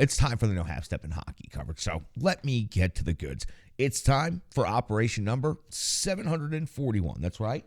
it's time for the No Half Step in Hockey coverage. So let me get to the goods. It's time for operation number 741. That's right.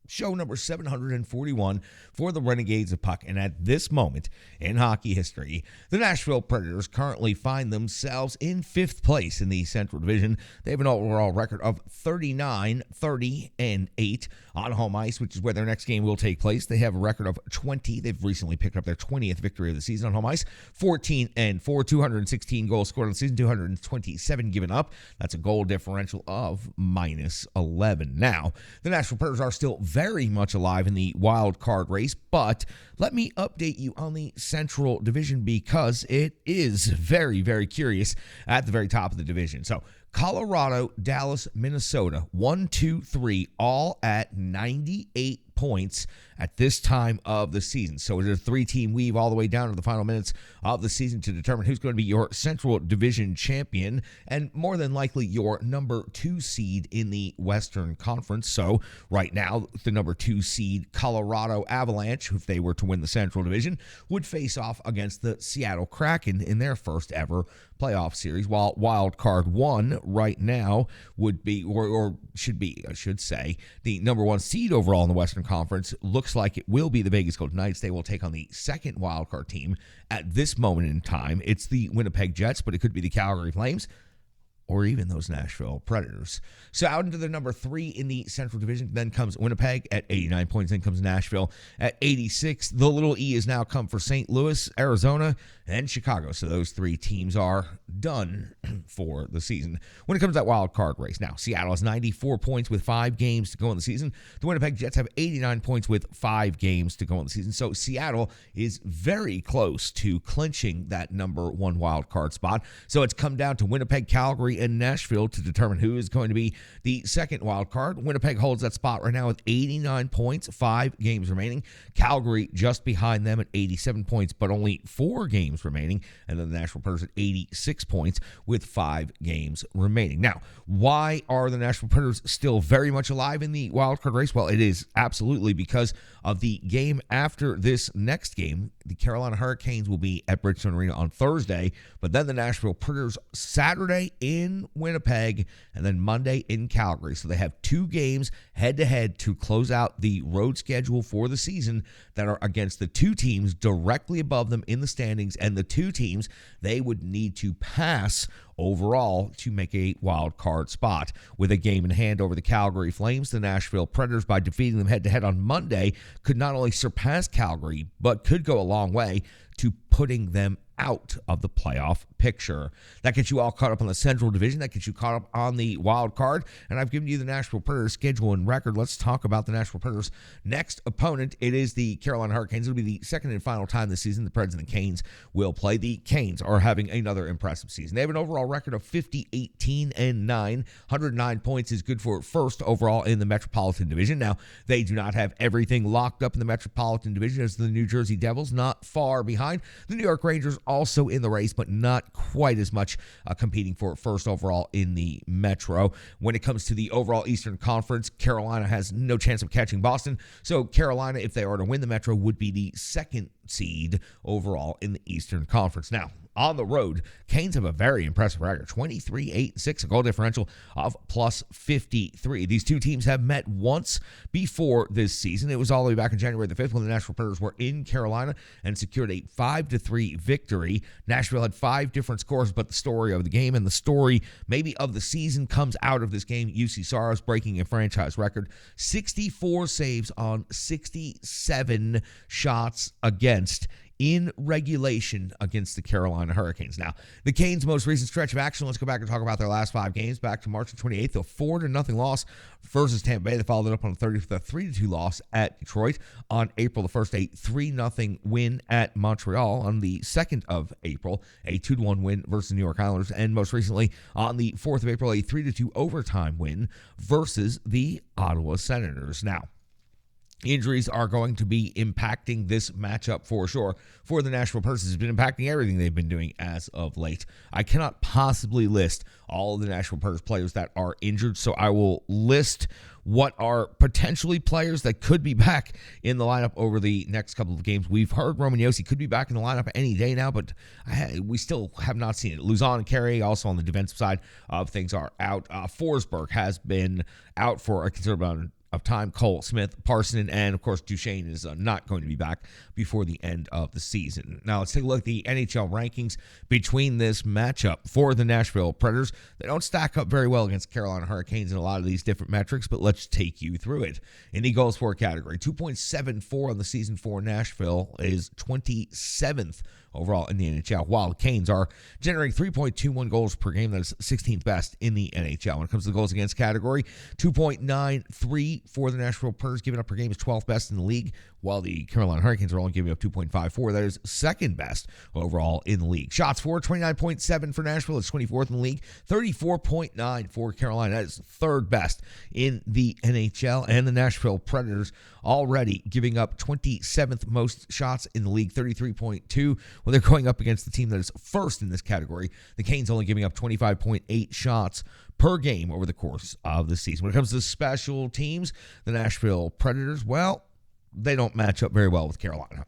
Show number 741 for the Renegades of Puck. And at this moment in hockey history, the Nashville Predators currently find themselves in 5th place in the Central Division. They have an overall record of 39-30-8 on home ice, which is where their next game will take place. They have a record of 20. They've recently picked up their 20th victory of the season on home ice. 14-4, 216 goals scored on the season, 227 given up. That's a goal differential of -11. Now, the Nashville Predators are still very much alive in the wild card race, but let me update you on the Central Division because it is very, very curious at the very top of the division. So Colorado, Dallas, Minnesota, 1, 2, 3, all at 98 points at this time of the season. So it's a 3-team weave all the way down to the final minutes of the season to determine who's going to be your Central Division champion and more than likely your number 2 seed in the Western Conference. So right now, the number 2 seed Colorado Avalanche, if they were to win the Central Division, would face off against the Seattle Kraken in their first ever playoff series, while wild card 1 right now would be, or should be, I should say, the number 1 seed overall in the Western Conference. Looks like it will be the Vegas Golden Knights. They will take on the second wild card team at this moment in time. It's the Winnipeg Jets, but it could be the Calgary Flames or even those Nashville Predators. So out into the number 3 in the Central Division, then comes Winnipeg at 89 points, then comes Nashville at 86. The little E has now come for St. Louis, Arizona, and Chicago. So those 3 teams are done for the season. When it comes to that wild card race, now Seattle has 94 points with 5 games to go in the season. The Winnipeg Jets have 89 points with 5 games to go in the season. So Seattle is very close to clinching that number 1 wild card spot. So it's come down to Winnipeg, Calgary, and Nashville to determine who is going to be the second wild card. Winnipeg holds that spot right now with 89 points, 5 games remaining. Calgary just behind them at 87 points, but only 4 games remaining. And then the Nashville Predators at 86 points with 5 games remaining. Now, why are the Nashville Predators still very much alive in the wild card race? Well, it is absolutely because of the game after this next game. The Carolina Hurricanes will be at Bridgestone Arena on Thursday, but then the Nashville Predators Saturday in Winnipeg and then Monday in Calgary. So they have 2 games head-to-head to close out the road schedule for the season that are against the 2 teams directly above them in the standings, and the 2 teams they would need to pass overall to make a wild card spot. With a game in hand over the Calgary Flames, the Nashville Predators, by defeating them head-to-head on Monday, could not only surpass Calgary, but could go a long way to putting them out of the playoff picture. That gets you all caught up on the Central Division. That gets you caught up on the wild card. And I've given you the Nashville Predators schedule and record. Let's talk about the Nashville Predators' next opponent. It is the Carolina Hurricanes. It'll be the second and final time this season the Preds and the Canes will play. The Canes are having another impressive season. They have an overall record of 50-18-9. 109 points is good for first overall in the Metropolitan Division. Now, they do not have everything locked up in the Metropolitan Division as the New Jersey Devils, not far behind. The New York Rangers also in the race, but not quite as much competing for first overall in the Metro. When it comes to the overall Eastern Conference, Carolina has no chance of catching Boston. So Carolina, if they are to win the Metro, would be the second seed overall in the Eastern Conference. Now, on the road, Canes have a very impressive record, 23-8-6, a goal differential of plus 53. These 2 teams have met once before this season. It was all the way back on January the 5th when the Nashville Predators were in Carolina and secured a 5-3 victory. Nashville had 5 different scores, but the story of the game and the story maybe of the season comes out of this game. UC Saros breaking a franchise record, 64 saves on 67 shots against in regulation against the Carolina Hurricanes. Now, the Canes' most recent stretch of action, let's go back and talk about their last 5 games. Back to March 28th, a 4-0 loss versus Tampa Bay. They followed it up on the 30th with a 3-2 loss at Detroit. On April the 1st, a 3-0 win at Montreal. On the 2nd of April, a 2-1 win versus New York Islanders. And most recently, on the 4th of April, a 3-2 overtime win versus the Ottawa Senators. Now, Injuries are going to be impacting this matchup for sure. For the Nashville Predators, it's been impacting everything they've been doing as of late. I cannot possibly list all of the Nashville Predators players that are injured, so I will list what are potentially players that could be back in the lineup over the next couple of games. We've heard Roman Josi could be back in the lineup any day now, but we still have not seen it. Luzon and Carey, also on the defensive side of things, are out. Forsberg has been out for a considerable amount of time. Cole Smith, Parson, and of course Duchesne is not going to be back before the end of the season. Now let's take a look at the NHL rankings between this matchup for the Nashville Predators. They don't stack up very well against Carolina Hurricanes in a lot of these different metrics, but let's take you through it. In the goals for category, 2.74 on the season for Nashville is 27th overall in the NHL, while the Canes are generating 3.21 goals per game. That is 16th best in the NHL. When it comes to the goals against category, 2.93 for the Nashville Predators given up per game is 12th best in the league, while the Carolina Hurricanes are only giving up 2.54. That is second best overall in the league. Shots for, 29.7 for Nashville. It's 24th in the league. 34.9 for Carolina. That is third best in the NHL. And the Nashville Predators already giving up 27th most shots in the league, 33.2. Well, they're going up against the team that is first in this category. The Canes only giving up 25.8 shots per game over the course of the season. When it comes to special teams, the Nashville Predators, well, they don't match up very well with Carolina.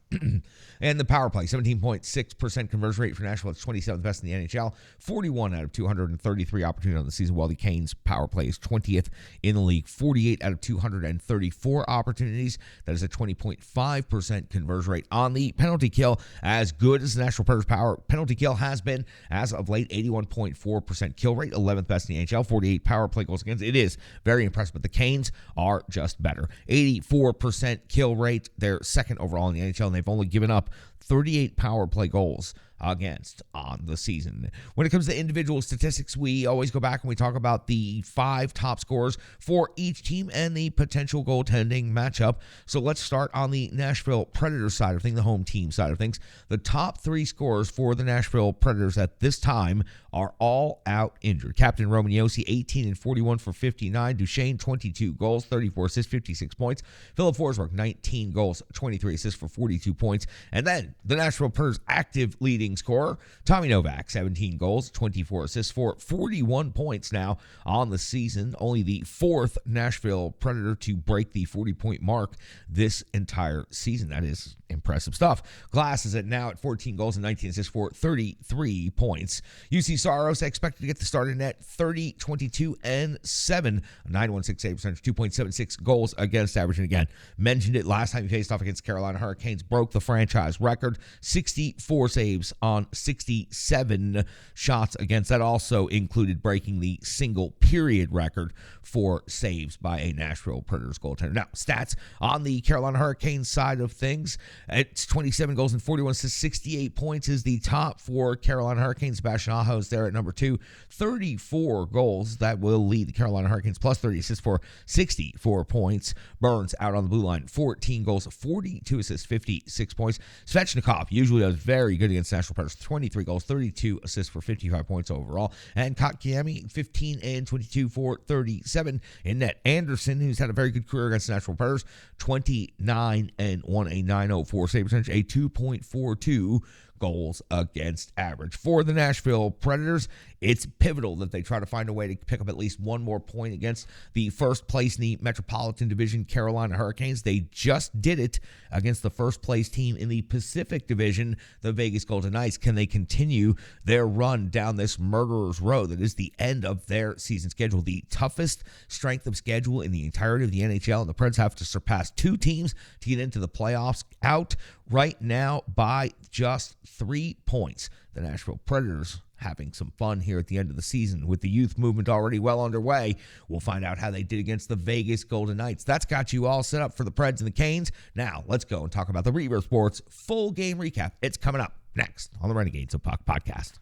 And the power play, 17.6% conversion rate for Nashville. It's 27th best in the NHL. 41 out of 233 opportunities on the season, while the Canes' power play is 20th in the league. 48 out of 234 opportunities. That is a 20.5% conversion rate. On the penalty kill, as good as the Nashville Predators' power penalty kill has been as of late, 81.4% kill rate, 11th best in the NHL. 48 power play goals against. It is very impressive, but the Canes are just better. 84% kill rate, they're second overall in the NHL, and they've only given up 38 power play goals against on the season. When it comes to individual statistics, we always go back and we talk about the 5 top scorers for each team and the potential goaltending matchup. So let's start on the Nashville Predators side of things, the home team side of things. The top 3 scorers for the Nashville Predators at this time are all out injured. Captain Roman Josi, 18 and 41 for 59. Duchesne, 22 goals, 34 assists, 56 points. Philip Forsberg, 19 goals, 23 assists for 42 points. And then the Nashville Predators active leading scorer, Tommy Novak, 17 goals, 24 assists for 41 points now on the season. Only the 4th Nashville Predator to break the 40-point mark this entire season. That is impressive stuff. Glass is now at 14 goals and 19 assists for 33 points. UC Saros expected to get the start in net 30, 22, and 7. A 9.16 save percentage, 2.76 goals against average. And again, mentioned it last time he faced off against Carolina Hurricanes, broke the franchise record, 64 saves on 67 shots against. That also included breaking the single period record for saves by a Nashville Predators goaltender. Now, stats on the Carolina Hurricanes side of things. It's 27 goals and 41 assists, 68 points is the top for Carolina Hurricanes. Sebastian Aho is there at number 2, 34 goals. That will lead the Carolina Hurricanes, plus 30 assists for 64 points. Burns out on the blue line, 14 goals, 42 assists, 56 points. Svechnikov usually does very good against Nashville Predators, 23 goals, 32 assists for 55 points overall. And Kotkaniemi, 15 and 22 for 37 in net. Anderson, who's had a very good career against the Nashville Predators, 29 and 1, a 9.04 save percentage, a 2.42 goals against average. For the Nashville Predators, it's pivotal that they try to find a way to pick up at least one more point against the first place in the Metropolitan Division, Carolina Hurricanes. They just did it against the first place team in the Pacific Division, the Vegas Golden Knights. Can they continue their run down this murderer's road that is the end of their season schedule, the toughest strength of schedule in the entirety of the NHL, and the Preds have to surpass 2 teams to get into the playoffs, out right now by just 3 points. The Nashville Predators having some fun here at the end of the season with the youth movement already well underway. We'll find out how they did against the Vegas Golden Knights. That's got you all set up for the Preds and the Canes. Now, let's go and talk about the Reverb Sports full game recap. It's coming up next on the Renegades of Puck podcast.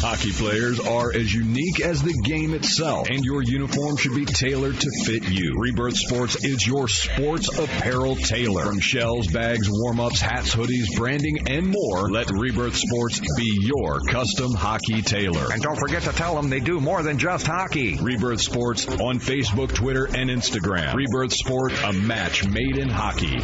Hockey players are as unique as the game itself, and your uniform should be tailored to fit you. Rebirth Sports is your sports apparel tailor. From shells, bags, warm-ups, hats, hoodies, branding, and more, let Rebirth Sports be your custom hockey tailor. And don't forget to tell them they do more than just hockey. Rebirth Sports on Facebook, Twitter, and Instagram. Rebirth Sport, a match made in hockey.